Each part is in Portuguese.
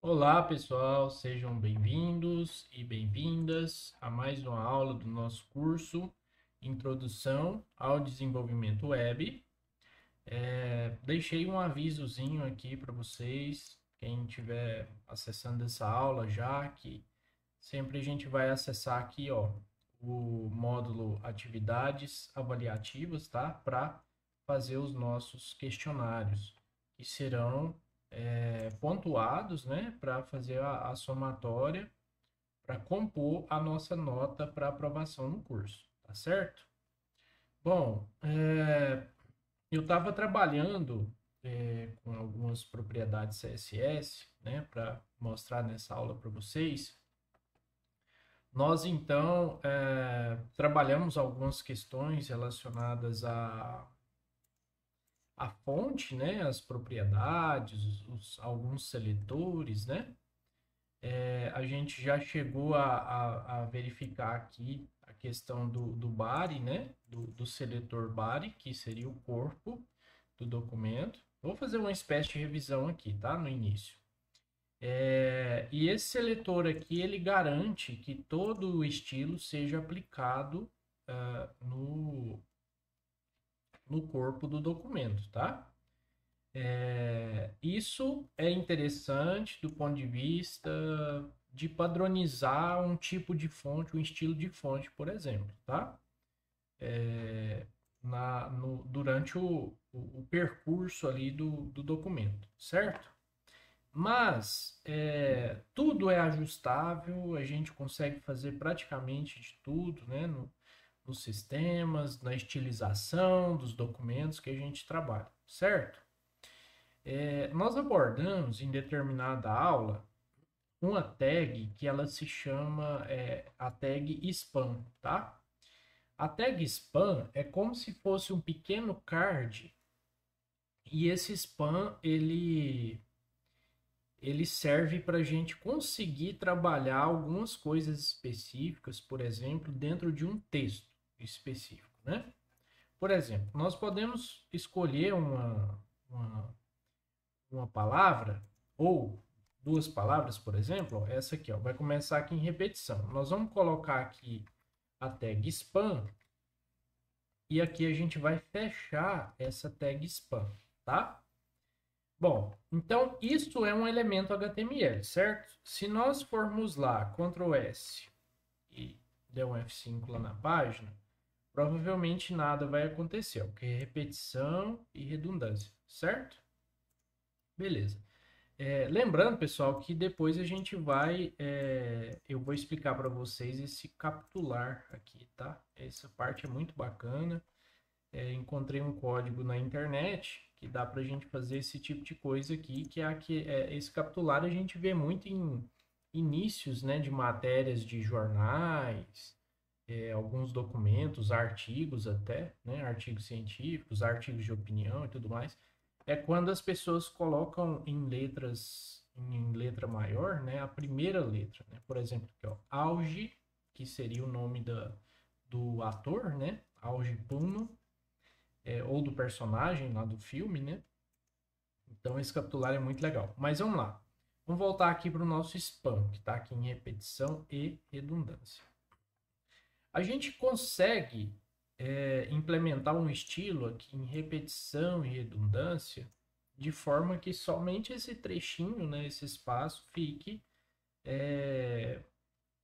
Olá, pessoal, sejam bem-vindos e bem-vindas a mais uma aula do nosso curso Introdução ao Desenvolvimento Web. Deixei um avisozinho aqui para vocês, quem estiver acessando essa aula já, que sempre a gente vai acessar aqui, ó, o módulo Atividades Avaliativas, tá? Para fazer os nossos questionários, que serão pontuados, né, para fazer a somatória, para compor a nossa nota para aprovação no curso, tá certo? Bom, eu estava trabalhando com algumas propriedades CSS, né, para mostrar nessa aula para vocês. Nós então trabalhamos algumas questões relacionadas à fonte, né, as propriedades, alguns seletores, né? A gente já chegou a verificar aqui a questão do body, né? Do seletor body, que seria o corpo do documento. Vou fazer uma espécie de revisão aqui, tá? No início. E esse seletor aqui, ele garante que todo o estilo seja aplicado no corpo do documento, tá? Isso é interessante do ponto de vista de padronizar um tipo de fonte, um estilo de fonte, por exemplo, tá? Durante o percurso ali do documento, certo? Mas tudo é ajustável, a gente consegue fazer praticamente de tudo, né? Nos sistemas, na estilização dos documentos que a gente trabalha, certo? Nós abordamos em determinada aula uma tag que ela se chama a tag spam, tá? A tag spam é como se fosse um pequeno card e esse spam ele serve para a gente conseguir trabalhar algumas coisas específicas, por exemplo, dentro de um texto específico, né? Por exemplo, nós podemos escolher uma palavra ou duas palavras, por exemplo, essa aqui, ó, vai começar aqui em repetição. Nós vamos colocar aqui a tag spam e aqui a gente vai fechar essa tag spam, tá? Bom, então isso é um elemento HTML, certo? Se nós formos lá, Ctrl S e der um F5 lá na página, provavelmente nada vai acontecer, porque é repetição e redundância, certo? Beleza. Lembrando, pessoal, que depois a gente vai, eu vou explicar para vocês esse capitular aqui, tá? Essa parte é muito bacana. Encontrei um código na internet que dá para a gente fazer esse tipo de coisa aqui, esse capitular a gente vê muito em inícios, né, de matérias de jornais, alguns documentos, artigos até, né, artigos científicos, artigos de opinião e tudo mais. É quando as pessoas colocam em letra maior, né, a primeira letra, né? Por exemplo, aqui, ó, Auge, que seria o nome do ator, né? Auge Puno, ou do personagem lá do filme, né? Então esse capitular é muito legal. Mas vamos lá. Vamos voltar aqui para o nosso spam, que está aqui em repetição e redundância. A gente consegue implementar um estilo aqui em repetição e redundância de forma que somente esse trechinho, né, esse espaço, fique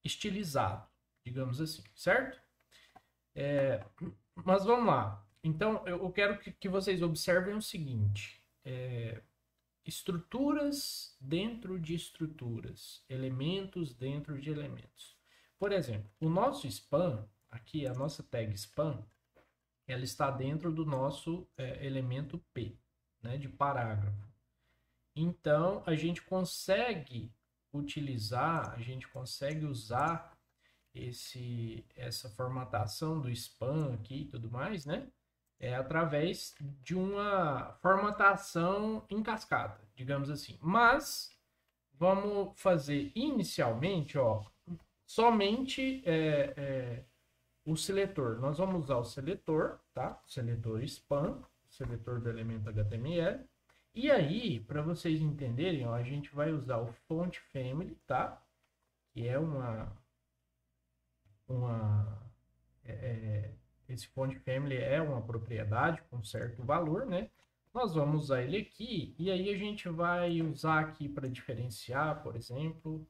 estilizado, digamos assim, certo? Mas vamos lá. Então, eu quero que vocês observem o seguinte: estruturas dentro de estruturas, elementos dentro de elementos. Por exemplo, o nosso spam, aqui a nossa tag spam, ela está dentro do nosso elemento P, né, de parágrafo. Então, a gente consegue utilizar, a gente consegue usar essa formatação do spam aqui e tudo mais, né? Através de uma formatação em cascata, digamos assim. Mas vamos fazer inicialmente, ó, somente o seletor. Nós vamos usar o seletor, tá? O seletor spam, o seletor do elemento HTML. E aí, para vocês entenderem, ó, a gente vai usar o font family, tá? Que é uma esse font family é uma propriedade com certo valor, né? Nós vamos usar ele aqui e aí a gente vai usar aqui para diferenciar, por exemplo,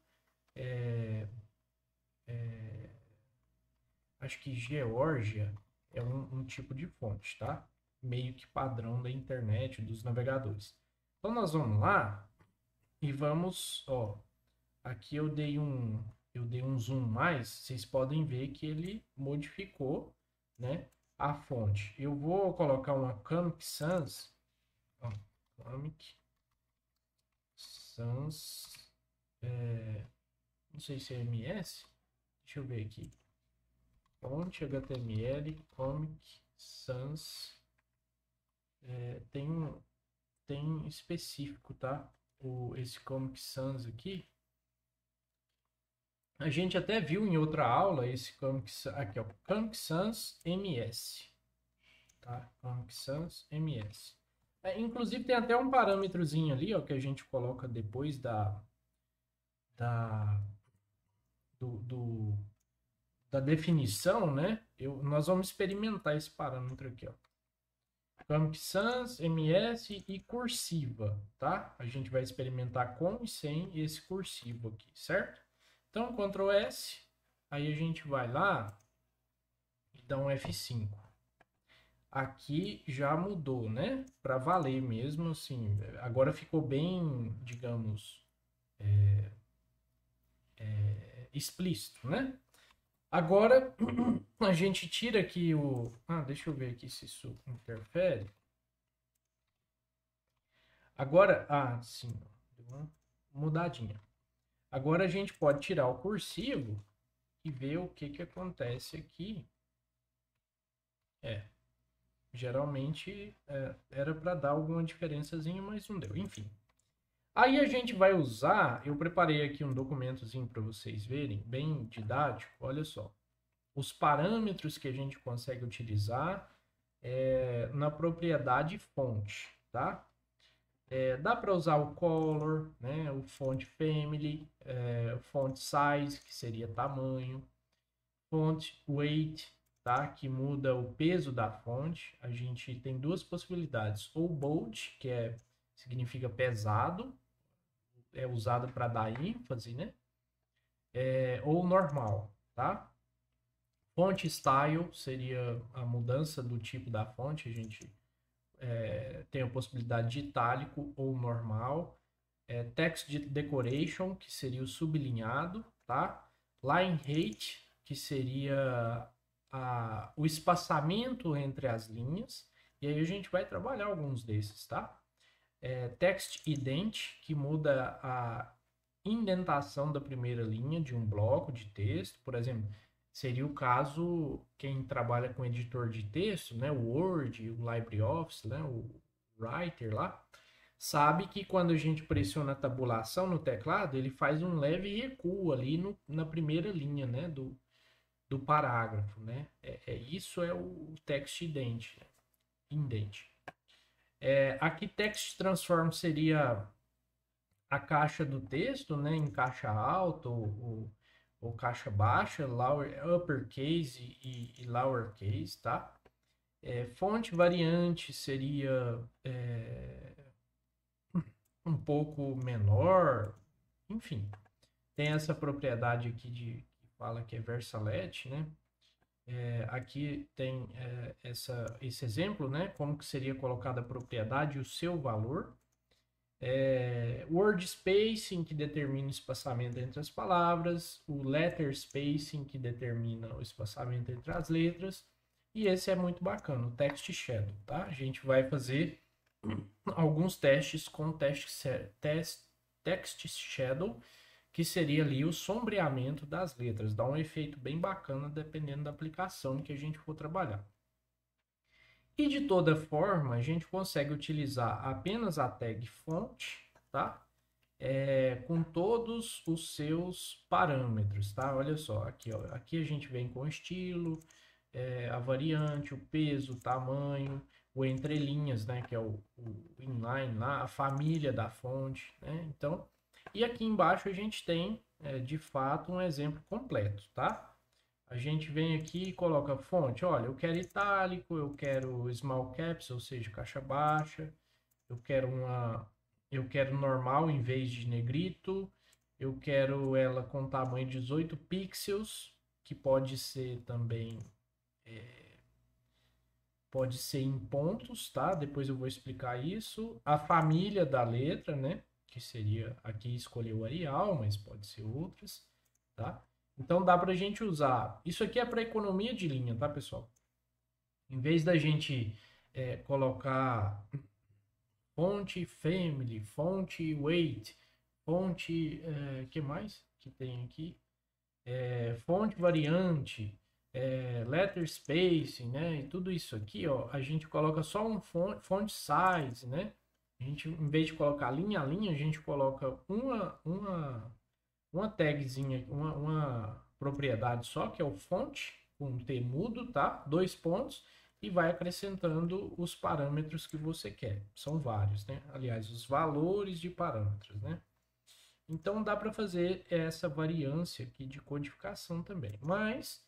acho que Geórgia é um tipo de fonte, tá? Meio que padrão da internet, dos navegadores. Então nós vamos lá e vamos, ó, aqui eu dei um zoom mais, vocês podem ver que ele modificou, né, a fonte. Eu vou colocar uma Comic Sans, ó, Comic Sans, não sei se é MS, deixa eu ver aqui. Fonte HTML, Comic Sans, tem específico, tá? Esse Comic Sans aqui. A gente até viu em outra aula esse Comic Sans, aqui, ó, Comic Sans MS, tá? Comic Sans MS. Inclusive tem até um parâmetrozinho ali, ó, que a gente coloca depois da, do, da definição, né? Nós vamos experimentar esse parâmetro aqui, ó. Comic Sans, MS e cursiva, tá? A gente vai experimentar com e sem esse cursivo aqui, certo? Então, Ctrl S, aí a gente vai lá e dá um F5. Aqui já mudou, né? Para valer mesmo, assim. Agora ficou bem, digamos, explícito, né? Agora a gente tira aqui o... deixa eu ver aqui se isso interfere. Agora, sim, deu uma mudadinha. Agora a gente pode tirar o cursivo e ver o que acontece aqui. Geralmente era para dar alguma diferençazinha, mas não deu. Enfim. Aí a gente vai usar, eu preparei aqui um documentozinho para vocês verem, bem didático, olha só. Os parâmetros que a gente consegue utilizar na propriedade fonte, tá? Dá para usar o color, né? O font family, o font size, que seria tamanho, font weight, tá? Que muda o peso da fonte. A gente tem duas possibilidades, ou bold, que significa pesado, é usado para dar ênfase, né? Ou normal, tá? Font style seria a mudança do tipo da fonte, a gente tem a possibilidade de itálico ou normal. Text decoration, que seria o sublinhado, tá? Line height, que seria o espaçamento entre as linhas, e aí a gente vai trabalhar alguns desses, tá? Text indent, que muda a indentação da primeira linha de um bloco de texto, por exemplo, seria o caso quem trabalha com editor de texto, né, o Word, o LibreOffice, né, o Writer lá, sabe que quando a gente pressiona a tabulação no teclado, ele faz um leve recuo ali na primeira linha, né, do parágrafo, né? Isso é o text indent, né? Indent. Aqui text transform seria a caixa do texto, né, em caixa alta ou caixa baixa, uppercase e lowercase, tá? Fonte variante seria um pouco menor, enfim. Tem essa propriedade aqui que fala que é versalet, né? Aqui tem esse exemplo, né? Como que seria colocada a propriedade e o seu valor. Word spacing, que determina o espaçamento entre as palavras, o letter spacing, que determina o espaçamento entre as letras, e esse é muito bacana, o text shadow, tá? A gente vai fazer alguns testes com text shadow, que seria ali o sombreamento das letras, dá um efeito bem bacana dependendo da aplicação que a gente for trabalhar. E de toda forma, a gente consegue utilizar apenas a tag font, tá? Com todos os seus parâmetros, tá? Olha só, aqui, ó, aqui a gente vem com estilo, a variante, o peso, o tamanho, o entrelinhas, né? Que é o inline lá, a família da fonte, né? Então, e aqui embaixo a gente tem, de fato, um exemplo completo, tá? A gente vem aqui e coloca fonte. Olha, eu quero itálico, eu quero small caps, ou seja, caixa baixa. Eu quero normal em vez de negrito. Eu quero ela com tamanho 18 pixels, que pode ser também pode ser em pontos, tá? Depois eu vou explicar isso. A família da letra, né? Que seria aqui escolher o Arial, mas pode ser outras, tá? Então dá para a gente usar. Isso aqui é para economia de linha, tá, pessoal? Em vez da gente colocar fonte family, fonte weight, fonte que mais que tem aqui? Fonte variante, letter spacing, né? E tudo isso aqui, ó, a gente coloca só um font size, né? A gente, em vez de colocar linha a linha, a gente coloca uma tagzinha, uma propriedade só, que é o font, com T mudo, tá? 2 pontos, e vai acrescentando os parâmetros que você quer. São vários, né? Aliás, os valores de parâmetros, né? Então dá para fazer essa variância aqui de codificação também. Mas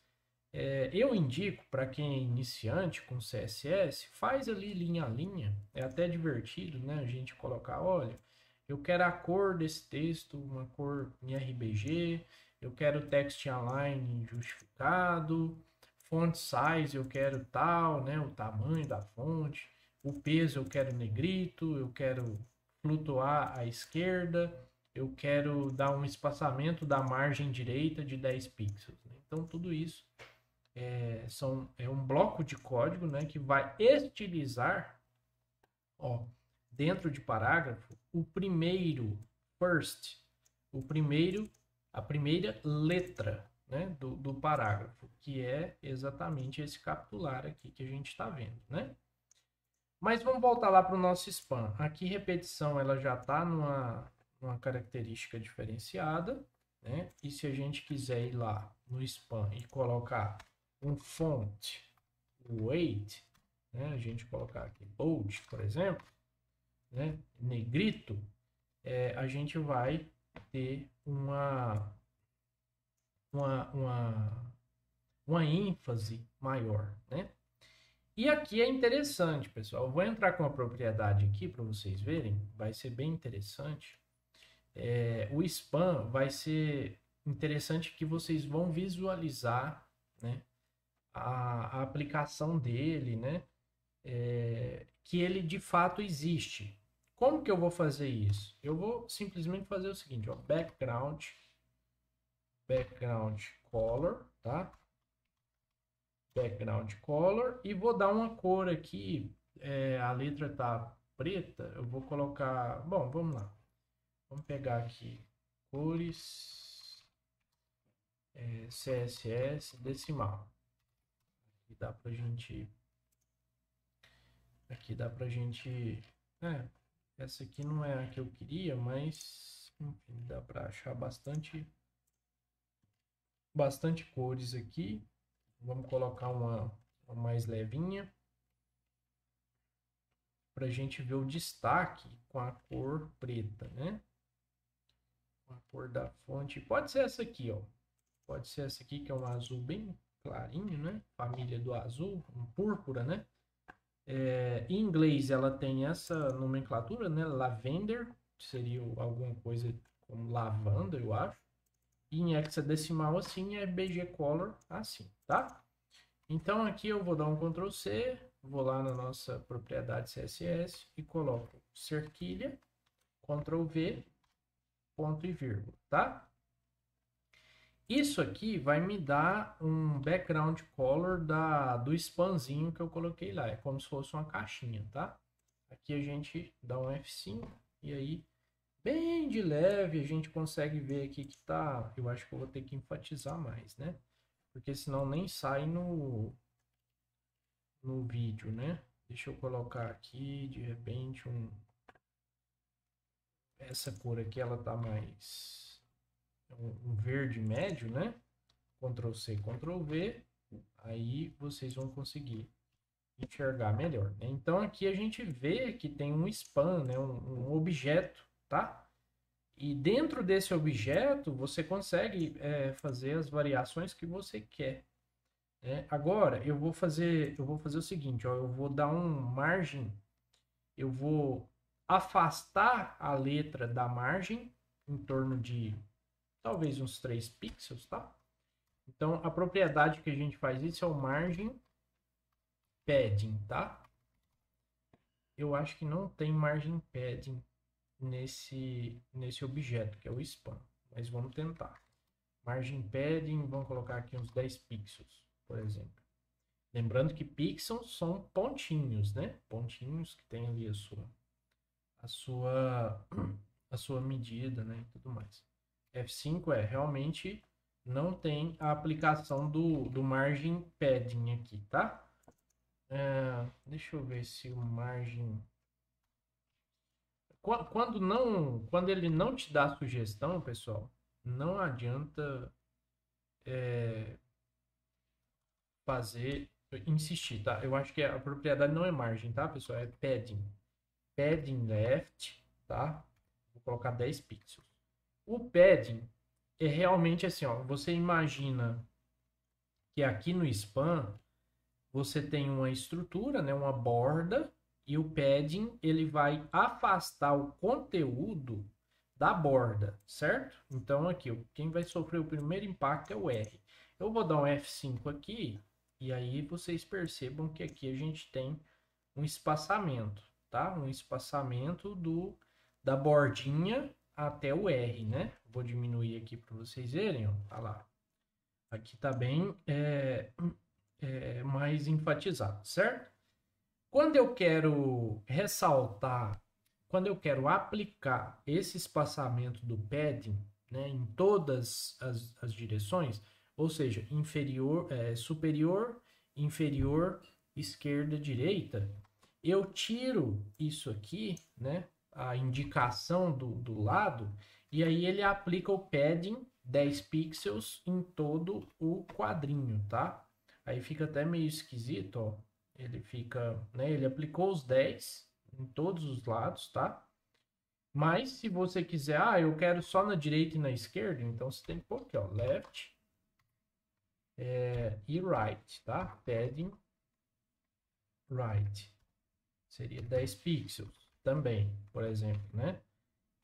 eu indico para quem é iniciante com CSS, faz ali linha a linha. É até divertido, né? A gente colocar, olha, eu quero a cor desse texto, uma cor em RBG, eu quero text align justificado, font size eu quero tal, né? O tamanho da fonte, o peso eu quero negrito, eu quero flutuar à esquerda, eu quero dar um espaçamento da margem direita de 10 pixels. Né? Então, tudo isso é um bloco de código, né, que vai estilizar, ó, dentro de parágrafo, o primeiro, first, a primeira letra, né, do parágrafo, que é exatamente esse capitular aqui que a gente está vendo, né? Mas vamos voltar lá para o nosso spam. Aqui, repetição, ela já está numa característica diferenciada, né? E se a gente quiser ir lá no spam e colocar um font weight, né? A gente colocar aqui bold, por exemplo, né? Negrito, a gente vai ter uma, uma, uma ênfase maior, né? E aqui é interessante, pessoal. Eu vou entrar com a propriedade aqui para vocês verem. Vai ser bem interessante. O spam vai ser interessante que vocês vão visualizar, né, a aplicação dele, né? Que ele de fato existe. Como que eu vou fazer isso? Eu vou simplesmente fazer o seguinte, ó, background color, tá? Background color e vou dar uma cor aqui. A letra tá preta, eu vou colocar. Bom, vamos lá. Vamos pegar aqui cores CSS decimal. Aqui dá pra gente. Aqui dá pra gente. Essa aqui não é a que eu queria, mas enfim, dá para achar bastante cores aqui. Vamos colocar uma mais levinha para a gente ver o destaque com a cor preta, né? Com a cor da fonte. Pode ser essa aqui, ó. Pode ser essa aqui que é um azul bem clarinho, né? Família do azul, um púrpura, né? Em inglês ela tem essa nomenclatura, né? Lavender, seria alguma coisa como lavanda, eu acho. E em hexadecimal assim é BG Color assim, tá? Então aqui eu vou dar um Ctrl C, vou lá na nossa propriedade CSS e coloco cerquilha, Ctrl V, ponto e vírgula, tá? Isso aqui vai me dar um background color do spamzinho que eu coloquei lá. É como se fosse uma caixinha, tá? Aqui a gente dá um F5 e aí, bem de leve, a gente consegue ver aqui que tá... Eu acho que eu vou ter que enfatizar mais, né? Porque senão nem sai no vídeo, né? Deixa eu colocar aqui, de repente, essa cor aqui, ela tá mais... um verde médio, né? Ctrl C, Ctrl V, aí vocês vão conseguir enxergar melhor, né? Então aqui a gente vê que tem um span, né? Um objeto, tá? E dentro desse objeto você consegue fazer as variações que você quer, né? Agora eu vou fazer o seguinte, ó, eu vou dar um margem, eu vou afastar a letra da margem em torno de talvez uns 3 pixels, tá? Então a propriedade que a gente faz isso é o margem padding, tá? Eu acho que não tem margem padding nesse objeto, que é o span. Mas vamos tentar. Margin padding, vamos colocar aqui uns 10 pixels, por exemplo. Lembrando que pixels são pontinhos, né? Pontinhos que tem ali a sua, a sua medida, né? E tudo mais. F5 realmente não tem a aplicação do margin padding aqui, tá? Deixa eu ver se o margin quando ele não te dá sugestão, pessoal, não adianta insistir, tá? Eu acho que a propriedade não é margem, tá, pessoal? É padding. Padding left, tá? Vou colocar 10 pixels. O padding é realmente assim, ó. Você imagina que aqui no span você tem uma estrutura, né? Uma borda. E o padding, ele vai afastar o conteúdo da borda, certo? Então aqui, quem vai sofrer o primeiro impacto é o R. Eu vou dar um F5 aqui, e aí vocês percebam que aqui a gente tem um espaçamento, tá? Um espaçamento da bordinha até o R, né? Vou diminuir aqui para vocês verem, ó. Tá lá. Aqui tá bem mais enfatizado, certo? Quando eu quero ressaltar, quando eu quero aplicar esse espaçamento do padding, né, em todas as direções, ou seja, superior, inferior, esquerda, direita, eu tiro isso aqui, né, a indicação do lado, e aí ele aplica o padding 10 pixels em todo o quadrinho, tá? Aí fica até meio esquisito, ó. Ele fica, né? Ele aplicou os 10 em todos os lados, tá? Mas se você quiser, eu quero só na direita e na esquerda, então você tem que pôr aqui, ó, left e right, tá? Padding right. Seria 10 pixels também, por exemplo, né?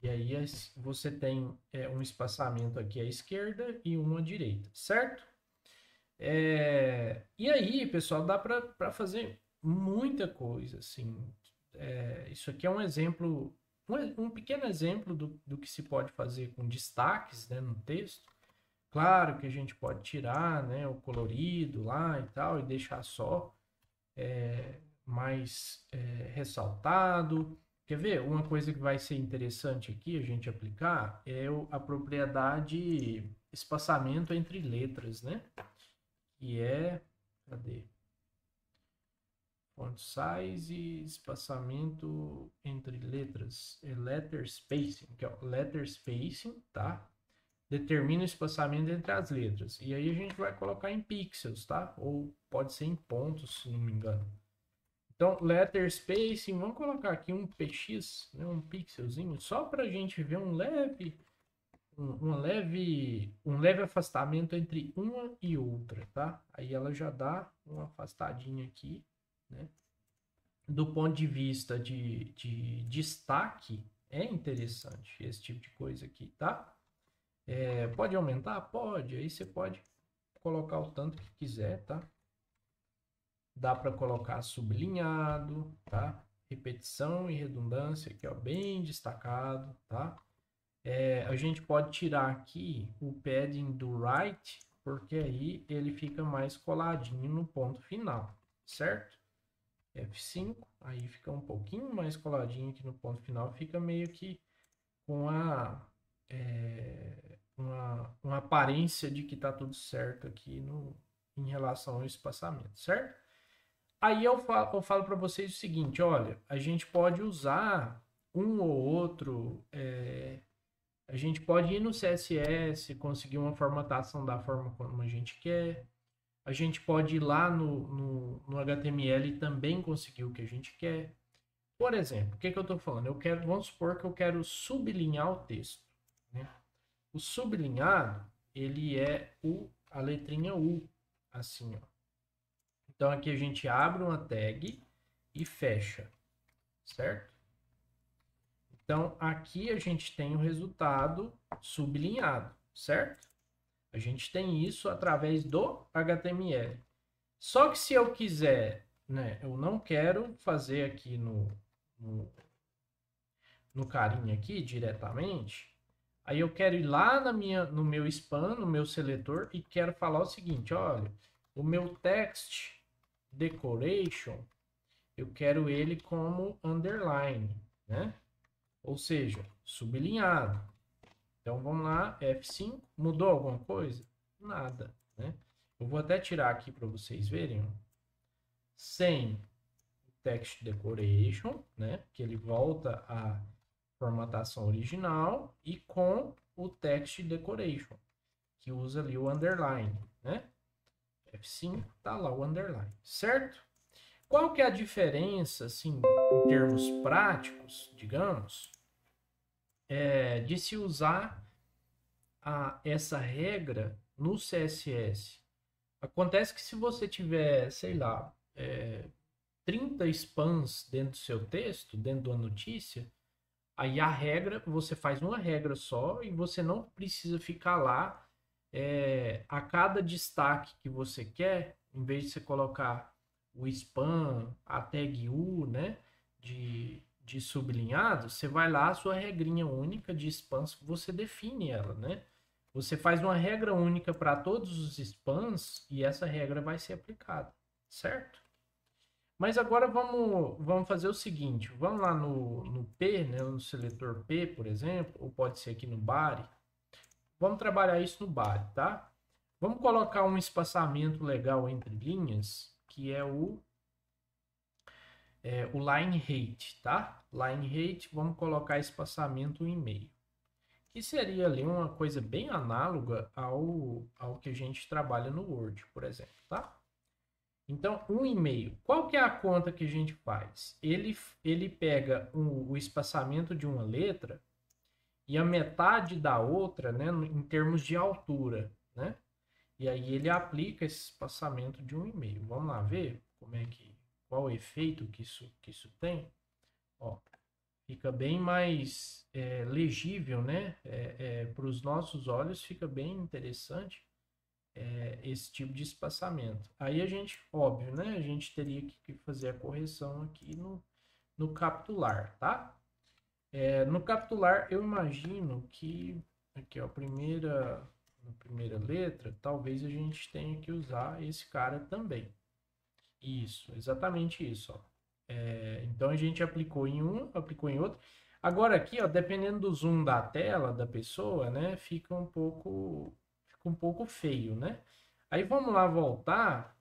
E aí você tem um espaçamento aqui à esquerda e um à direita, certo? E aí, pessoal, dá para fazer muita coisa, assim. Isso aqui é um exemplo, um pequeno exemplo do que se pode fazer com destaques, né, no texto. Claro que a gente pode tirar, né, o colorido lá e tal, e deixar só mais ressaltado. Quer ver? Uma coisa que vai ser interessante aqui a gente aplicar é a propriedade espaçamento entre letras, né? Que cadê? Font size e espaçamento entre letras. É letter spacing, que é o letter spacing, tá? Determina o espaçamento entre as letras. E aí a gente vai colocar em pixels, tá? Ou pode ser em pontos, se não me engano. Então, letter spacing, vamos colocar aqui um px, né, um pixelzinho, só para a gente ver um leve afastamento entre uma e outra, tá? Aí ela já dá uma afastadinha aqui, né? Do ponto de vista de destaque, é interessante esse tipo de coisa aqui, tá? Pode aumentar? Pode. Aí você pode colocar o tanto que quiser, tá? Dá para colocar sublinhado, tá? Repetição e redundância aqui, ó, bem destacado, tá? A gente pode tirar aqui o padding do right, porque aí ele fica mais coladinho no ponto final, certo? F5, aí fica um pouquinho mais coladinho aqui no ponto final, fica meio que com uma aparência de que tá tudo certo aqui em relação ao espaçamento, certo? Aí eu falo para vocês o seguinte, olha, a gente pode usar um ou outro, a gente pode ir no CSS, conseguir uma formatação da forma como a gente quer, A gente pode ir lá no HTML e também conseguir o que a gente quer. Por exemplo, o que eu estou falando? Vamos supor que eu quero sublinhar o texto, né? O sublinhado, ele é a letrinha U, assim, ó. Então aqui a gente abre uma tag e fecha, certo? Então aqui a gente tem o resultado sublinhado, certo? A gente tem isso através do HTML. Só que se eu quiser, né, eu não quero fazer aqui no carinha aqui diretamente, aí eu quero ir lá no meu span, no meu seletor e quero falar o seguinte, olha, o meu text decoration, eu quero ele como underline, né? Ou seja, sublinhado. Então vamos lá, F5, mudou alguma coisa? Nada, né? Eu vou até tirar aqui para vocês verem, ó. Sem text decoration, né? Que ele volta à formatação original, e com o text decoration, que usa ali o underline, né? F5, tá lá o underline, certo? Qual que é a diferença, assim, em termos práticos, digamos, de se usar essa regra no CSS? Acontece que se você tiver, sei lá, 30 spans dentro do seu texto, dentro da notícia, aí a regra, você faz uma regra só e você não precisa ficar lá a cada destaque que você quer, em vez de você colocar o span, a tag U, né, de sublinhado, você vai lá, a sua regrinha única de spans, você define ela, né? Você faz uma regra única para todos os spans e essa regra vai ser aplicada, certo? Mas agora vamos fazer o seguinte, vamos lá no P, né, no seletor P, por exemplo, ou pode ser aqui no body. Vamos trabalhar isso no body, tá? Vamos colocar um espaçamento legal entre linhas, que é o line height, tá? Line height, vamos colocar espaçamento em meio. Que seria ali uma coisa bem análoga ao que a gente trabalha no Word, por exemplo, tá? Então, 1,5. Qual que é a conta que a gente faz? Ele pega o espaçamento de uma letra e a metade da outra, né, em termos de altura, né? E aí ele aplica esse espaçamento de 1,5. Vamos lá ver qual o efeito que isso tem. Ó, fica bem mais legível, né? Para os nossos olhos fica bem interessante esse tipo de espaçamento. Aí a gente, óbvio, né? A gente teria que fazer a correção aqui no capitular, tá? No capitular, eu imagino que aqui, ó, na primeira letra, talvez a gente tenha que usar esse cara também. Isso, exatamente isso, ó. Então a gente aplicou em um, aplicou em outro. Agora aqui, ó, dependendo do zoom da tela da pessoa, né, fica um pouco feio, né? Aí vamos lá voltar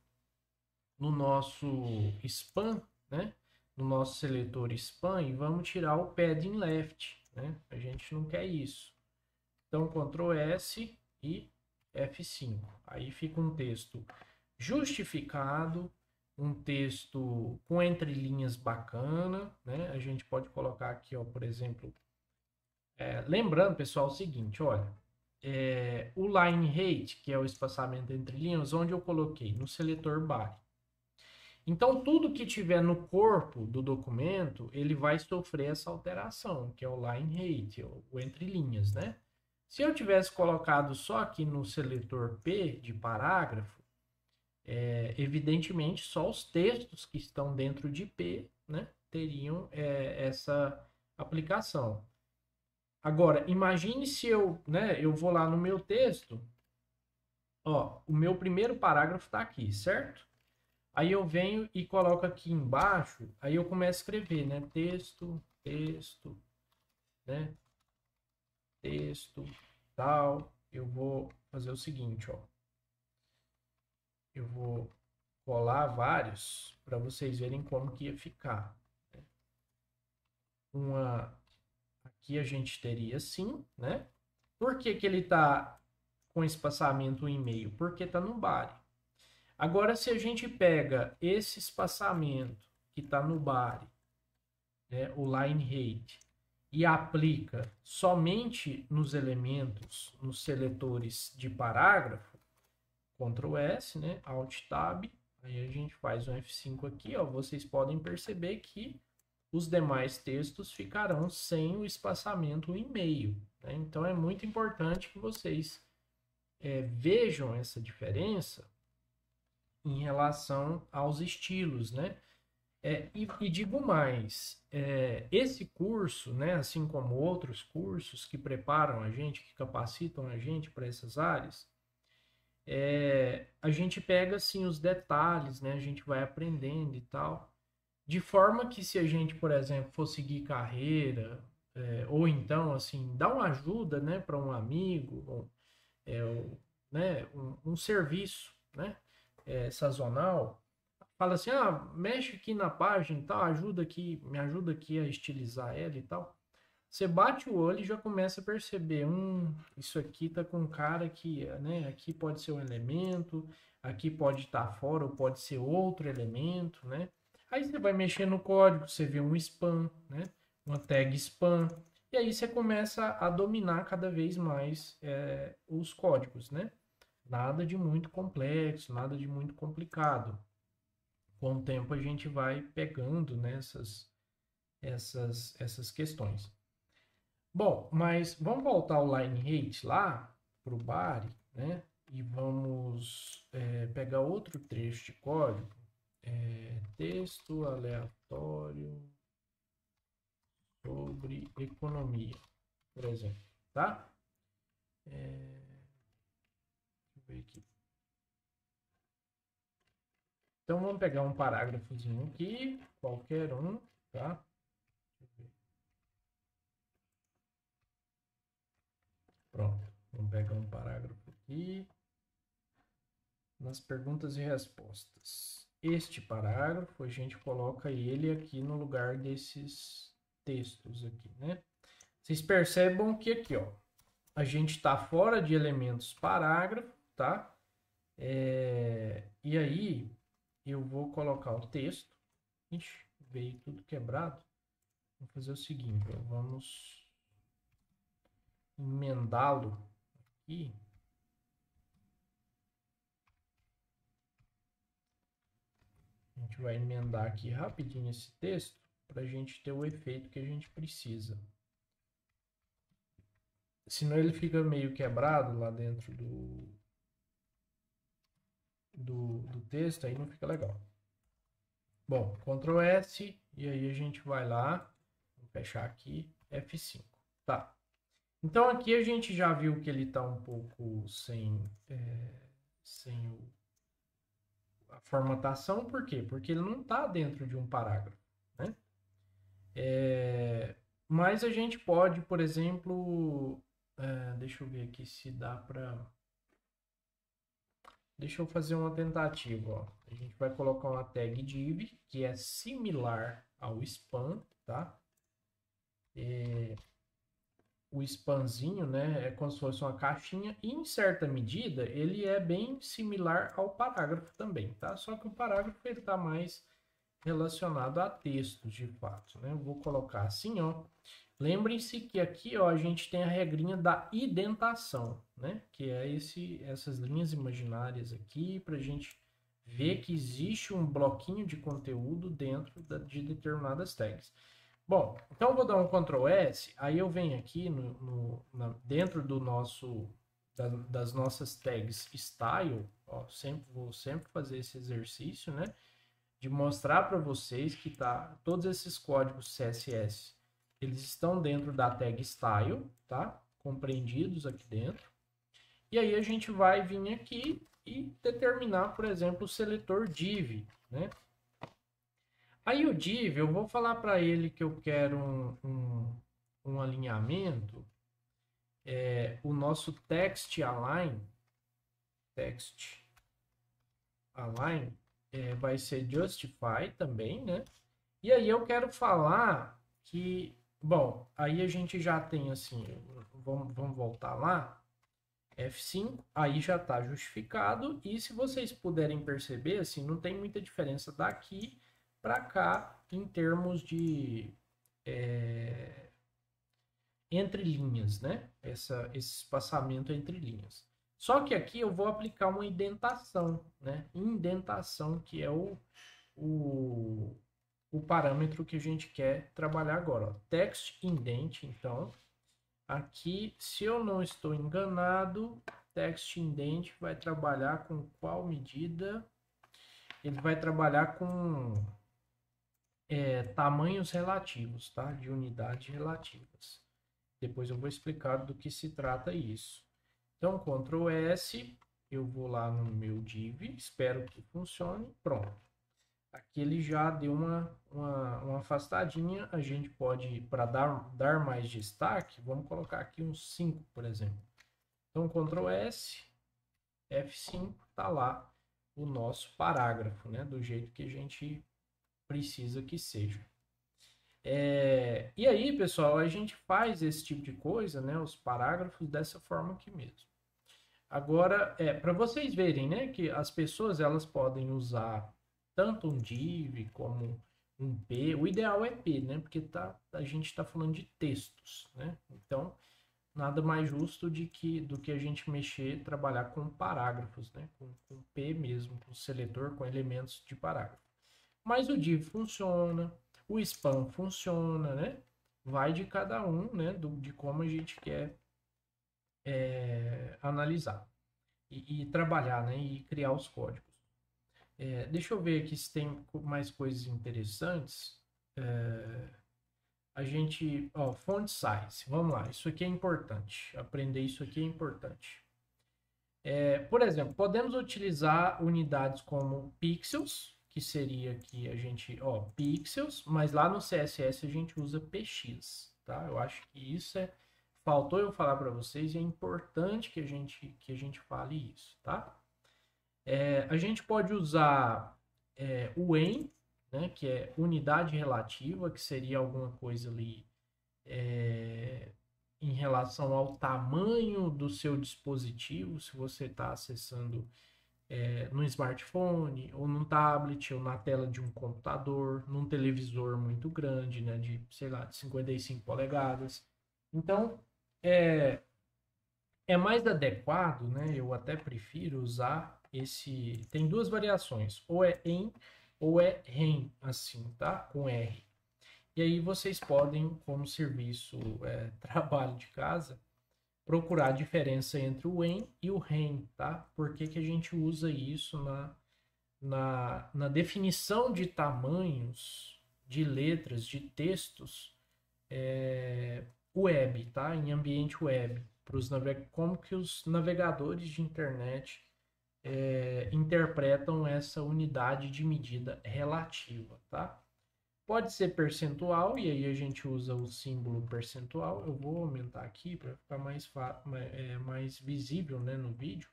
no nosso span, né? No nosso seletor span e vamos tirar o padding left, né? A gente não quer isso. Então Ctrl S e F5. Aí fica um texto justificado, um texto com entrelinhas bacana, né? A gente pode colocar aqui, ó, por exemplo, lembrando, pessoal, o seguinte, olha, o line height, que é o espaçamento entre linhas, onde eu coloquei no seletor body. Então, tudo que tiver no corpo do documento, ele vai sofrer essa alteração, que é o line height, o entre linhas, né? Se eu tivesse colocado só aqui no seletor P de parágrafo, evidentemente só os textos que estão dentro de P, né, teriam essa aplicação. Agora, imagine se eu vou lá no meu texto, ó, o meu primeiro parágrafo está aqui, certo? Aí eu venho e coloco aqui embaixo, aí eu começo a escrever, né? Texto, né? Texto, tal. Eu vou fazer o seguinte, ó. Eu vou colar vários para vocês verem como que ia ficar. Aqui a gente teria assim, né? Por que que ele tá com espaçamento 1,5? Porque tá no body. Agora, se a gente pega esse espaçamento que está no body, né, o line height, e aplica somente nos elementos, nos seletores de parágrafo, Ctrl S, né, Alt Tab, aí a gente faz um F5 aqui, ó, vocês podem perceber que os demais textos ficarão sem o espaçamento em meio, né? Então é muito importante que vocês vejam essa diferença em relação aos estilos, né? E digo mais, esse curso, né, assim como outros cursos que preparam a gente, que capacitam a gente para essas áreas, a gente pega assim os detalhes, né? A gente vai aprendendo e tal, de forma que se a gente, por exemplo, for seguir carreira, ou então assim, dar uma ajuda, né, para um amigo, ou, né, um serviço, né, sazonal, fala assim, mexe aqui na página e tal, ajuda aqui, me ajuda aqui a estilizar ela e tal. Você bate o olho e já começa a perceber, isso aqui tá com cara que, né, aqui pode ser um elemento, aqui pode estar fora ou pode ser outro elemento, né? Aí você vai mexer no código, você vê um spam, né? Uma tag spam, e aí você começa a dominar cada vez mais os códigos, né? Nada de muito complexo, nada de muito complicado. Com o tempo a gente vai pegando, né, essas questões. Bom, mas vamos voltar ao line height lá para o body, né? E vamos pegar outro trecho de código, texto aleatório sobre economia, por exemplo, tá? Deixa eu ver aqui. Então vamos pegar um parágrafozinho aqui, qualquer um, tá? Pronto, vamos pegar um parágrafo aqui. Nas perguntas e respostas. Este parágrafo, a gente coloca ele aqui no lugar desses textos aqui, né? Vocês percebam que aqui, ó, a gente está fora de elementos parágrafo, tá? E aí, eu vou colocar o texto. Ixi, veio tudo quebrado. Vou fazer o seguinte, ó, vamos emendá-lo aqui. A gente vai emendar aqui rapidinho esse texto para a gente ter o efeito que a gente precisa. Senão ele fica meio quebrado lá dentro do texto, aí não fica legal. Bom, Ctrl S, e aí a gente vai lá, vou fechar aqui, F5. Tá. Então aqui a gente já viu que ele está um pouco sem a formatação, por quê? Porque ele não está dentro de um parágrafo, né? Mas a gente pode, por exemplo, deixa eu ver aqui se dá para... Deixa eu fazer uma tentativa, ó. A gente vai colocar uma tag div, que é similar ao span, tá? O spanzinho, né, é como se fosse uma caixinha, e em certa medida ele é bem similar ao parágrafo também, tá? Só que o parágrafo ele tá mais relacionado a textos, de fato, né? Eu vou colocar assim, ó. Lembrem-se que aqui, ó, a gente tem a regrinha da indentação, né? Que é essas linhas imaginárias aqui, para a gente ver que existe um bloquinho de conteúdo dentro de determinadas tags. Bom, então eu vou dar um Ctrl S, aí eu venho aqui dentro do das nossas tags style, ó, vou sempre fazer esse exercício, né? De mostrar para vocês que todos esses códigos CSS, eles estão dentro da tag style, tá? Compreendidos aqui dentro. E aí a gente vai vir aqui e determinar, por exemplo, o seletor div, né? Aí o div, eu vou falar para ele que eu quero um alinhamento, o nosso text align vai ser justify também, né? E aí eu quero falar que, bom, aí a gente já tem assim, vamos voltar lá. F5, aí já está justificado. E se vocês puderem perceber, assim, não tem muita diferença daqui para cá em termos de entre linhas, né? Esse espaçamento entre linhas. Só que aqui eu vou aplicar uma indentação, né? Indentação, que é o parâmetro que a gente quer trabalhar agora. Ó. Text indent, então, aqui, se eu não estou enganado, text indent vai trabalhar com qual medida? Ele vai trabalhar com tamanhos relativos, tá? De unidades relativas. Depois eu vou explicar do que se trata isso. Então, Ctrl S, eu vou lá no meu div, espero que funcione, pronto. Aqui ele já deu uma afastadinha, a gente pode, para dar mais destaque, vamos colocar aqui uns 5, por exemplo. Então, Ctrl S, F5, tá lá o nosso parágrafo, né? Do jeito que a gente precisa que seja. E aí, pessoal, a gente faz esse tipo de coisa, né? Os parágrafos dessa forma aqui mesmo. Agora, para vocês verem, né, que as pessoas elas podem usar tanto um div como um p. O ideal é p, né? Porque a gente está falando de textos, né? Então, nada mais justo do que a gente mexer, trabalhar com parágrafos, né? Com p mesmo, com seletor, com elementos de parágrafo. Mas o div funciona, o span funciona, né? Vai de cada um, né? De como a gente quer analisar e trabalhar, né? E criar os códigos. Deixa eu ver aqui se tem mais coisas interessantes. A gente, ó, font size, vamos lá, isso aqui é importante. Aprender isso aqui é importante. Por exemplo, podemos utilizar unidades como pixels, que seria que a gente, ó, pixels, mas lá no CSS a gente usa px, tá? Eu acho que isso faltou eu falar para vocês e é importante que a gente fale isso, tá? A gente pode usar o em, né, que é unidade relativa, que seria alguma coisa ali em relação ao tamanho do seu dispositivo, se você está acessando no smartphone, ou num tablet, ou na tela de um computador, num televisor muito grande, né, de, sei lá, de 55 polegadas. Então, é mais adequado, né, eu até prefiro usar esse... Tem duas variações, ou é em ou é rem, assim, tá? Com R. E aí vocês podem, como serviço trabalho de casa, procurar a diferença entre o em e o rem, tá? Por que que a gente usa isso na definição de tamanhos de letras, de textos web, tá? Em ambiente web, como que os navegadores de internet interpretam essa unidade de medida relativa, tá? Pode ser percentual, e aí a gente usa o símbolo percentual. Eu vou aumentar aqui para ficar mais visível, né, no vídeo.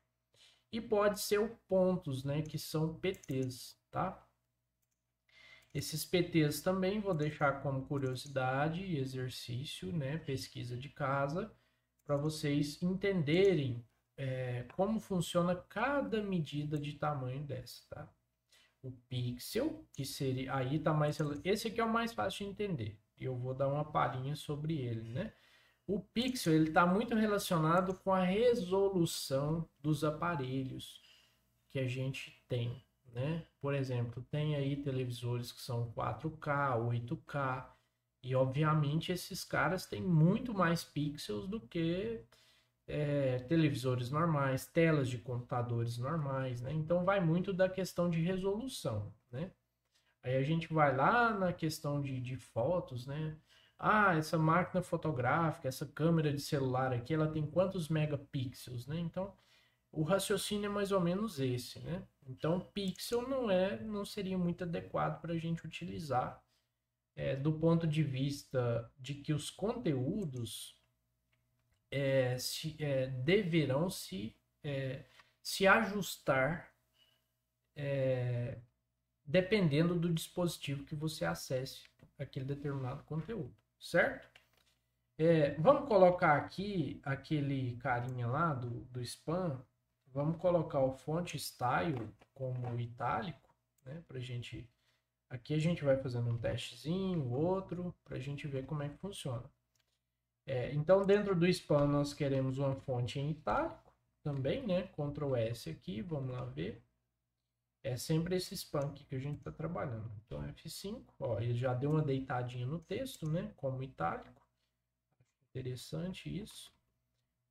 E pode ser o pontos, né, que são PTs, tá? Esses PTs também vou deixar como curiosidade e exercício, né, pesquisa de casa, para vocês entenderem como funciona cada medida de tamanho dessa, tá? O pixel, que seria, aí tá mais, esse aqui é o mais fácil de entender, e eu vou dar uma palhinha sobre ele, né? O pixel, ele está muito relacionado com a resolução dos aparelhos que a gente tem, né? Por exemplo, tem aí televisores que são 4K, 8K, e obviamente esses caras têm muito mais pixels do que televisores normais, telas de computadores normais, né? Então vai muito da questão de resolução, né? Aí a gente vai lá na questão de fotos, né? Ah, essa máquina fotográfica, essa câmera de celular aqui, ela tem quantos megapixels, né? Então, o raciocínio é mais ou menos esse, né? Então, pixel não seria muito adequado para a gente utilizar do ponto de vista de que os conteúdos deverão se ajustar dependendo do dispositivo que você acesse aquele determinado conteúdo, certo? Vamos colocar aqui aquele carinha lá do spam. Vamos colocar o font style como itálico, né? Pra gente. Aqui a gente vai fazendo um testezinho, outro, para a gente ver como é que funciona. Então, dentro do spam, nós queremos uma fonte em itálico também, né? Ctrl S aqui, vamos lá ver. É sempre esse spam aqui que a gente está trabalhando. Então, F5, ó, ele já deu uma deitadinha no texto, né? Como itálico. Interessante isso.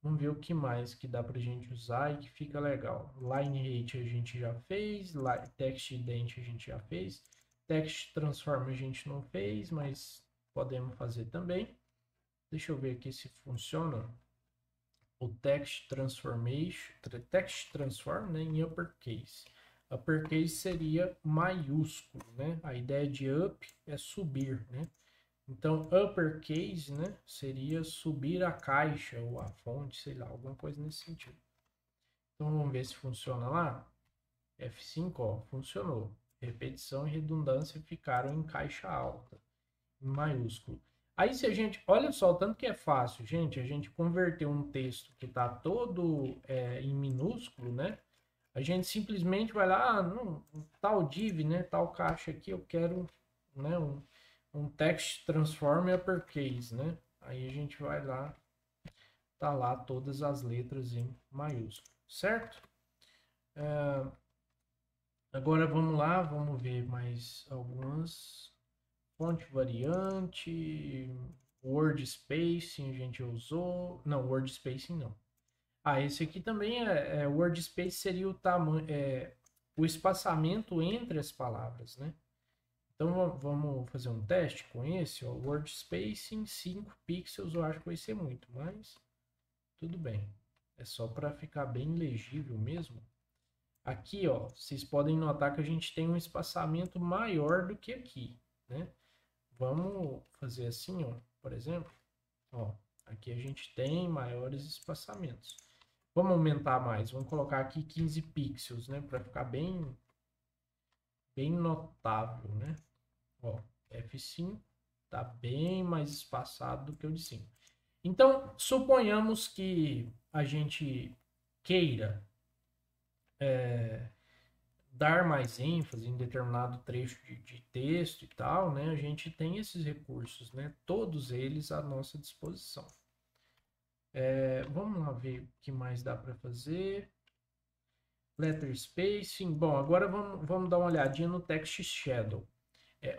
Vamos ver o que mais que dá para a gente usar e que fica legal. Line Height a gente já fez, Text Indent a gente já fez, Text Transform a gente não fez, mas podemos fazer também. Deixa eu ver aqui se funciona o Text Transformation, Text Transform, né, em Uppercase. Uppercase seria maiúsculo, né? A ideia de up é subir, né? Então, uppercase, né, seria subir a caixa ou a fonte, sei lá, alguma coisa nesse sentido. Então, vamos ver se funciona lá. F5, ó, funcionou. Repetição e redundância ficaram em caixa alta, em maiúsculo. Aí, se a gente, olha só o tanto que é fácil, gente, a gente converter um texto que está todo em minúsculo, né? A gente simplesmente vai lá, não, tal div, né, tal caixa aqui, eu quero, né, um text transform uppercase, né? Aí a gente vai lá, tá lá todas as letras em maiúsculo, certo? Agora vamos lá, vamos ver mais algumas. Fonte variante, word spacing a gente usou, não, word spacing não. Esse aqui também word space seria o tamanho, o espaçamento entre as palavras, né? Então vamos fazer um teste com esse, ó, word spacing 5 pixels, eu acho que vai ser muito, mas tudo bem. É só para ficar bem legível mesmo. Aqui, ó, vocês podem notar que a gente tem um espaçamento maior do que aqui, né? Vamos fazer assim, ó, por exemplo, ó, aqui a gente tem maiores espaçamentos. Vamos aumentar mais, vamos colocar aqui 15 pixels, né, para ficar bem notável, né? Ó, F5 tá bem mais espaçado do que o de cima. Então, suponhamos que a gente queira dar mais ênfase em determinado trecho de texto e tal, né? A gente tem esses recursos, né? Todos eles à nossa disposição. Vamos lá ver o que mais dá para fazer. Letter spacing. Bom, agora vamos dar uma olhadinha no text shadow.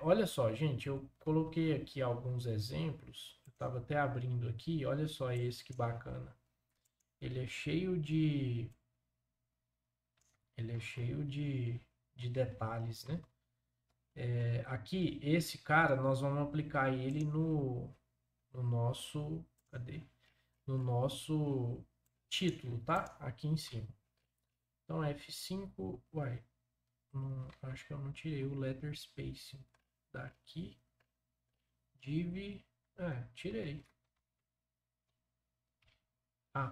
Olha só, gente, eu coloquei aqui alguns exemplos. Eu estava até abrindo aqui. Olha só esse que bacana. Ele é cheio de detalhes, né? Aqui, esse cara, nós vamos aplicar ele no nosso, cadê? No nosso título, tá? Aqui em cima. Então, F5, acho que eu não tirei o letter spacing daqui. Div, tirei.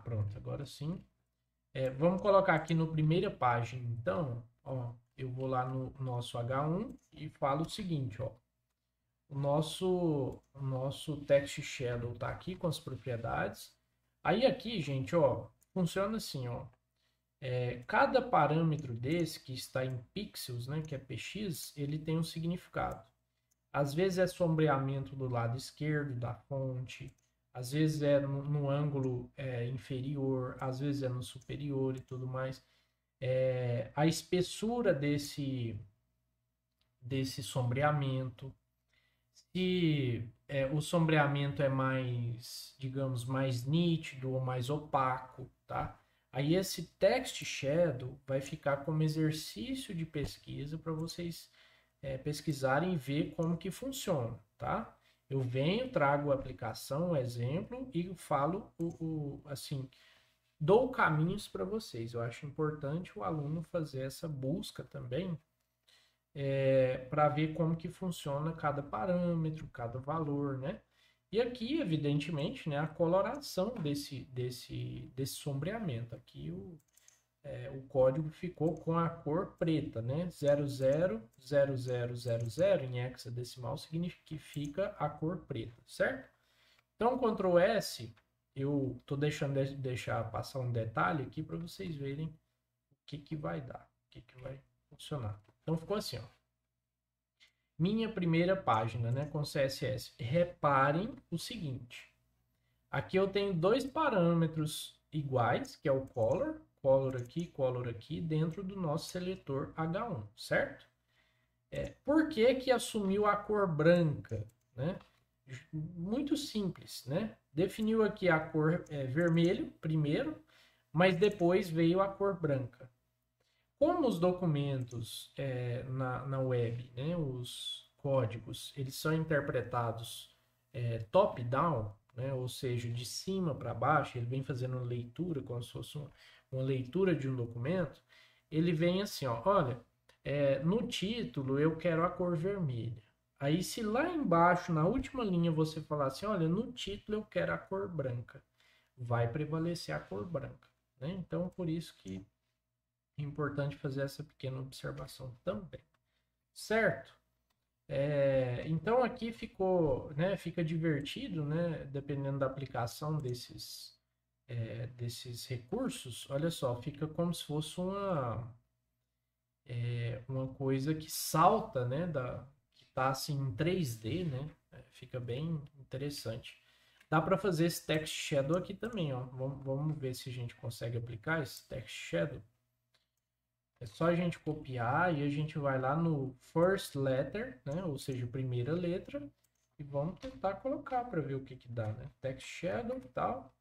Pronto, agora sim. Vamos colocar aqui no primeira página, então, ó, eu vou lá no nosso H1 e falo o seguinte, ó. O nosso text shadow tá aqui com as propriedades. Aí aqui, gente, ó, funciona assim, ó. Cada parâmetro desse que está em pixels, né, que é px, ele tem um significado. Às vezes é sombreamento do lado esquerdo da fonte, às vezes é no ângulo inferior, às vezes é no superior e tudo mais. A espessura desse sombreamento, se o sombreamento é mais, digamos, mais nítido ou mais opaco, tá? Aí esse text shadow vai ficar como exercício de pesquisa para vocês pesquisarem e ver como que funciona, tá? Eu venho, trago a aplicação, o exemplo e falo assim, dou caminhos para vocês. Eu acho importante o aluno fazer essa busca também para ver como que funciona cada parâmetro, cada valor, né? E aqui, evidentemente, né, a coloração desse sombreamento. Aqui o código ficou com a cor preta, né? 000000 em hexadecimal significa a cor preta, certo? Então, Ctrl S, eu tô deixando deixar passar um detalhe aqui para vocês verem o que vai dar, o que vai funcionar. Então, ficou assim, ó. Minha primeira página, né, com CSS. Reparem o seguinte. Aqui eu tenho dois parâmetros iguais, que é o color aqui, dentro do nosso seletor H1, certo? Por que que assumiu a cor branca, né? Muito simples, né? Definiu aqui a cor vermelho primeiro, mas depois veio a cor branca. Como os documentos na web, né, os códigos, eles são interpretados top-down, né, ou seja, de cima para baixo, ele vem fazendo uma leitura, como se fosse uma leitura de um documento, ele vem assim, ó, olha, no título eu quero a cor vermelha. Aí se lá embaixo, na última linha, você falar assim, olha, no título eu quero a cor branca, vai prevalecer a cor branca, né? Então, por isso que é importante fazer essa pequena observação também, certo? Então aqui ficou, né, fica divertido, né, dependendo da aplicação desses recursos. Olha só, fica como se fosse uma coisa que salta, né, que está assim em 3D, né? Fica bem interessante. Dá para fazer esse text shadow aqui também, ó. Vamos ver se a gente consegue aplicar esse text shadow. É só a gente copiar e a gente vai lá no first letter, né? Ou seja, primeira letra, e vamos tentar colocar para ver o que que dá, né? Text shadow e tal.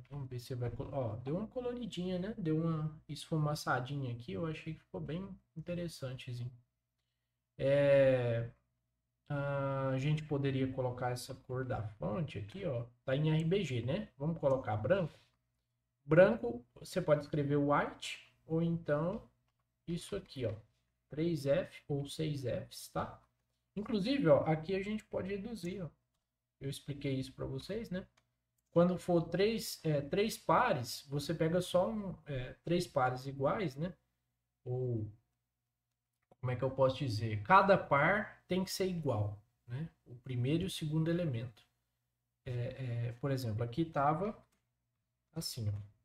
Vamos ver se vai... Ó, deu uma coloridinha, né? Deu uma esfumaçadinha aqui. Eu achei que ficou bem interessantezinho. A gente poderia colocar essa cor da fonte aqui, ó. Tá em RBG, né? Vamos colocar branco. Branco, você pode escrever white, ou então isso aqui, ó. 3F ou 6Fs, tá? Inclusive, ó, aqui a gente pode reduzir, ó. Eu expliquei isso para vocês, né? Quando for três pares, você pega só três pares iguais, né? Ou, como é que eu posso dizer? Cada par tem que ser igual, né? O primeiro e o segundo elemento. Por exemplo, aqui estava assim, ó.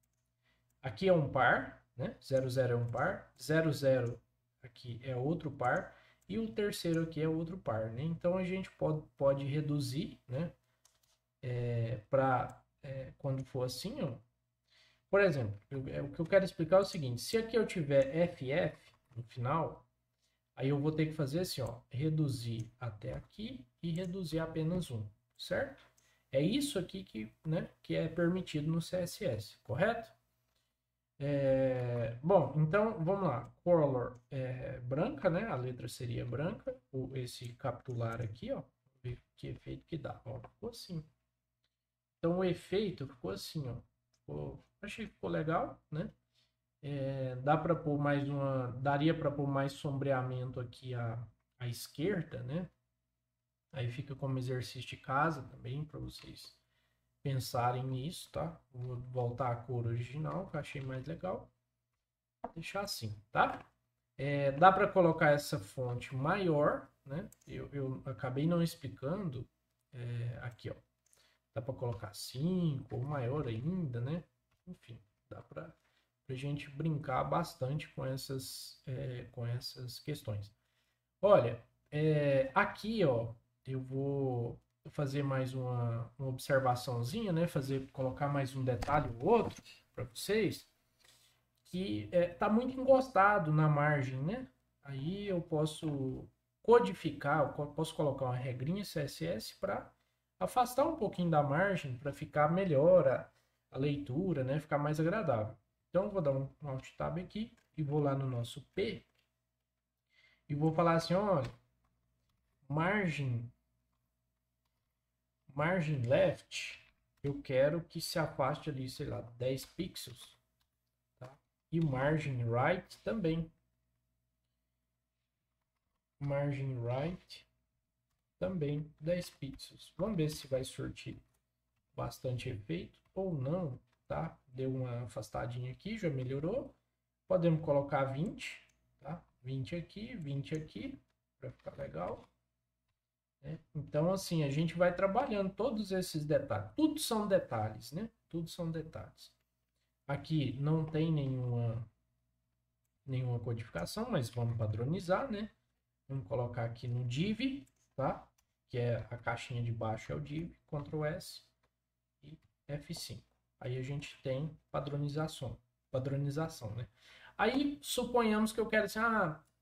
Aqui é um par, né? 00 é um par, 00 aqui é outro par, e o terceiro aqui é outro par, né? Então a gente pode reduzir, né? Para quando for assim, ó. Por exemplo, o que eu quero explicar é o seguinte: se aqui eu tiver FF no final, aí eu vou ter que fazer assim, ó, reduzir até aqui e reduzir apenas um, certo? É isso aqui que é permitido no CSS, correto? Bom, então vamos lá. Color branca, né? A letra seria branca. Esse capitular aqui, ó. Ver que efeito que dá. Ó, ficou assim. Então o efeito ficou assim, ó. Achei que ficou legal, né? Dá para pôr mais daria para pôr mais sombreamento aqui à esquerda, né? Aí fica como exercício de casa também para vocês pensarem nisso, tá? Vou voltar à cor original, que eu achei mais legal. Deixar assim, tá? Dá para colocar essa fonte maior, né? Eu acabei não explicando aqui, ó. Dá para colocar 5 ou maior ainda, né? Enfim, dá para a gente brincar bastante com essas questões. Olha, aqui, ó, eu vou fazer mais uma observaçãozinha, né? Colocar mais um detalhe ou outro para vocês que está muito encostado na margem, né? Aí eu posso codificar, eu posso colocar uma regrinha CSS para afastar um pouquinho da margem, para ficar melhor a leitura, né? Ficar mais agradável. Então eu vou dar um Alt Tab aqui e vou lá no nosso P e vou falar assim, olha, margem left, eu quero que se afaste ali, sei lá, 10 pixels, tá? E margem right também. Margin right também 10 pixels. Vamos ver se vai surtir bastante efeito ou não, tá? Deu uma afastadinha aqui, já melhorou. Podemos colocar 20, tá? 20 aqui, para ficar legal. né? Então, assim, a gente vai trabalhando todos esses detalhes. Tudo são detalhes, né? Tudo são detalhes. Aqui não tem nenhuma codificação, mas vamos padronizar, né? Vamos colocar aqui no div, tá? Que é a caixinha de baixo, é o div, Ctrl S e F5. Aí a gente tem padronização, né? Aí suponhamos que eu quero assim,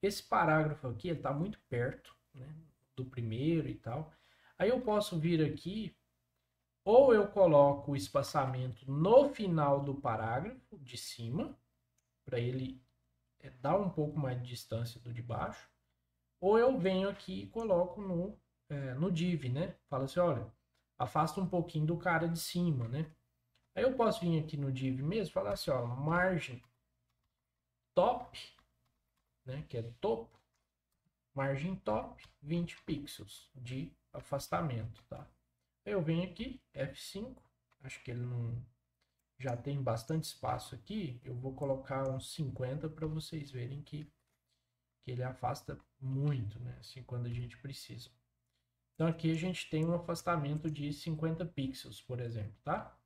esse parágrafo aqui está muito perto, né, do primeiro e tal. Aí eu posso vir aqui, ou eu coloco o espaçamento no final do parágrafo de cima, para ele dar um pouco mais de distância do de baixo, ou eu venho aqui e coloco no div, né? Fala assim, olha, afasta um pouquinho do cara de cima, né? Aí eu posso vir aqui no div mesmo e falar assim, ó, margem top, né? Que é topo, margem top, 20 pixels de afastamento, tá? Aí eu venho aqui, F5, acho que ele não já tem bastante espaço aqui, eu vou colocar uns 50 para vocês verem que ele afasta muito, né? Assim, quando a gente precisa. Então aqui a gente tem um afastamento de 50 pixels, por exemplo, tá?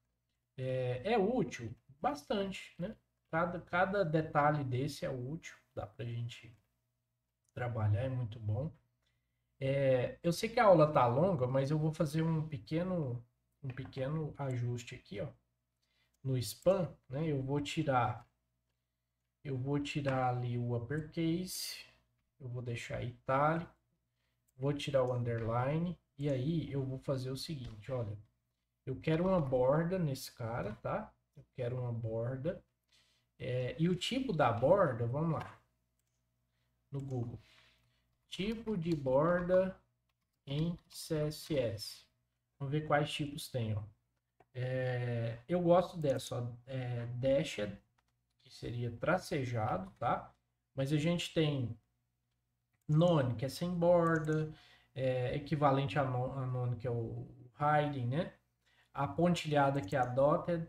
É útil bastante, né? Cada detalhe desse é útil, dá pra gente trabalhar, é muito bom. Eu sei que a aula tá longa, mas eu vou fazer um pequeno ajuste aqui, ó, no span, né? Eu vou tirar ali o uppercase, eu vou deixar itálico, vou tirar o underline e aí eu vou fazer o seguinte, olha, eu quero uma borda nesse cara, tá? Eu quero uma borda. E o tipo da borda, vamos lá, no Google. Tipo de borda em CSS. Vamos ver quais tipos tem, ó. Eu gosto dessa, ó, dashed, que seria tracejado, tá? Mas a gente tem none, que é sem borda, equivalente a none, que é o hiding, né? A pontilhada, que é a dotted,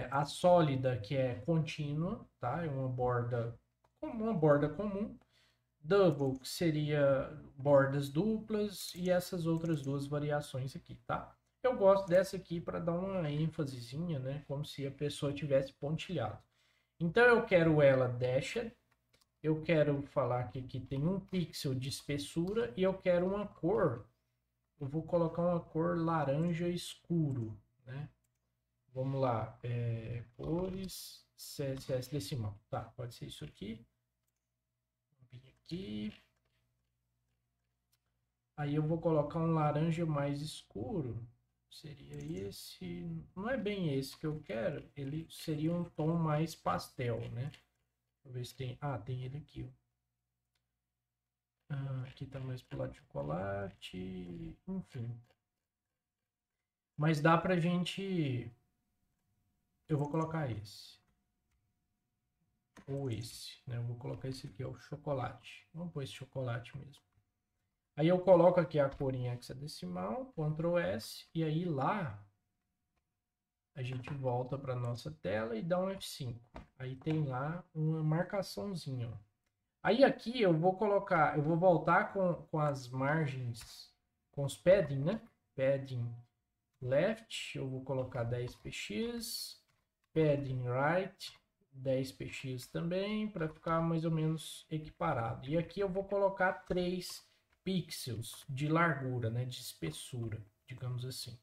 a sólida, que é contínua, tá? É uma borda comum. Double, que seria bordas duplas, e essas outras duas variações aqui, tá? Eu gosto dessa aqui para dar uma ênfasezinha, né? Como se a pessoa tivesse pontilhado. Então eu quero ela dashed, eu quero falar que tem 1 pixel de espessura e eu quero uma cor. Eu vou colocar uma cor laranja escuro, né? Vamos lá, cores CSS decimal. Tá, pode ser isso aqui. Vou vir aqui. Aí eu vou colocar um laranja mais escuro. Seria esse. Não é bem esse que eu quero. Ele seria um tom mais pastel, né? Deixa eu ver se tem. Tem ele aqui, ó. Aqui tá mais pro lado de chocolate. Enfim. Mas dá pra gente. Eu vou colocar esse. Ou esse, né? Eu vou colocar esse aqui, ó, o chocolate. Vamos pôr esse chocolate mesmo. Aí eu coloco aqui a cor em hexadecimal, Ctrl S, e aí lá a gente volta para nossa tela e dá um F5. Aí tem lá uma marcaçãozinha, ó. Aí aqui eu vou voltar com as margens, com os padding, né? Padding left, eu vou colocar 10px, padding right, 10px também, para ficar mais ou menos equiparado. E aqui eu vou colocar 3 pixels de largura, né, de espessura, digamos assim.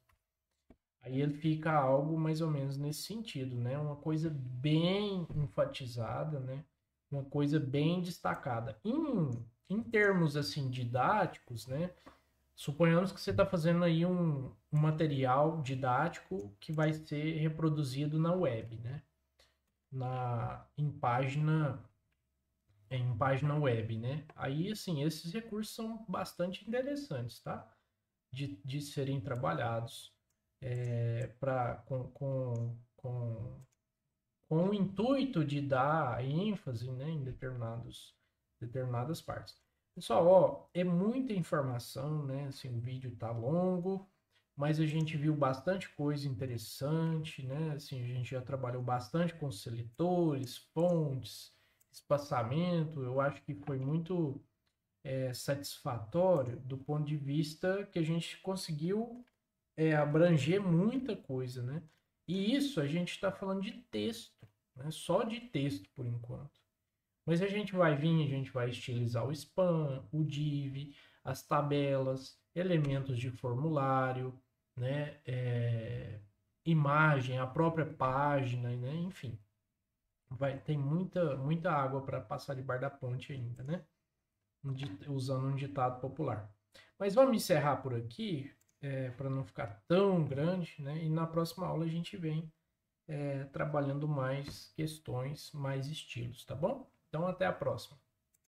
Aí ele fica algo mais ou menos nesse sentido, né? Uma coisa bem enfatizada, né? Uma coisa bem destacada. Em termos assim didáticos, né? Suponhamos que você está fazendo aí um material didático que vai ser reproduzido na web, né? Em página web, né? Aí, assim, esses recursos são bastante interessantes, tá? De serem trabalhados com o intuito de dar ênfase, né, em determinadas partes. Pessoal, ó, é muita informação, né? Assim, o vídeo tá longo, mas a gente viu bastante coisa interessante, né? Assim, a gente já trabalhou bastante com seletores, fontes, espaçamento. Eu acho que foi muito satisfatório do ponto de vista que a gente conseguiu abranger muita coisa, né? E isso a gente está falando de texto, né? Só de texto por enquanto. Mas a gente vai vir, a gente vai estilizar o span, o div, as tabelas, elementos de formulário, né? Imagem, a própria página, né? Enfim, tem muita água para passar debaixo da ponte ainda, né? Usando um ditado popular. Mas vamos encerrar por aqui, para não ficar tão grande, né? E na próxima aula a gente vem trabalhando mais questões, mais estilos, tá bom? Então até a próxima.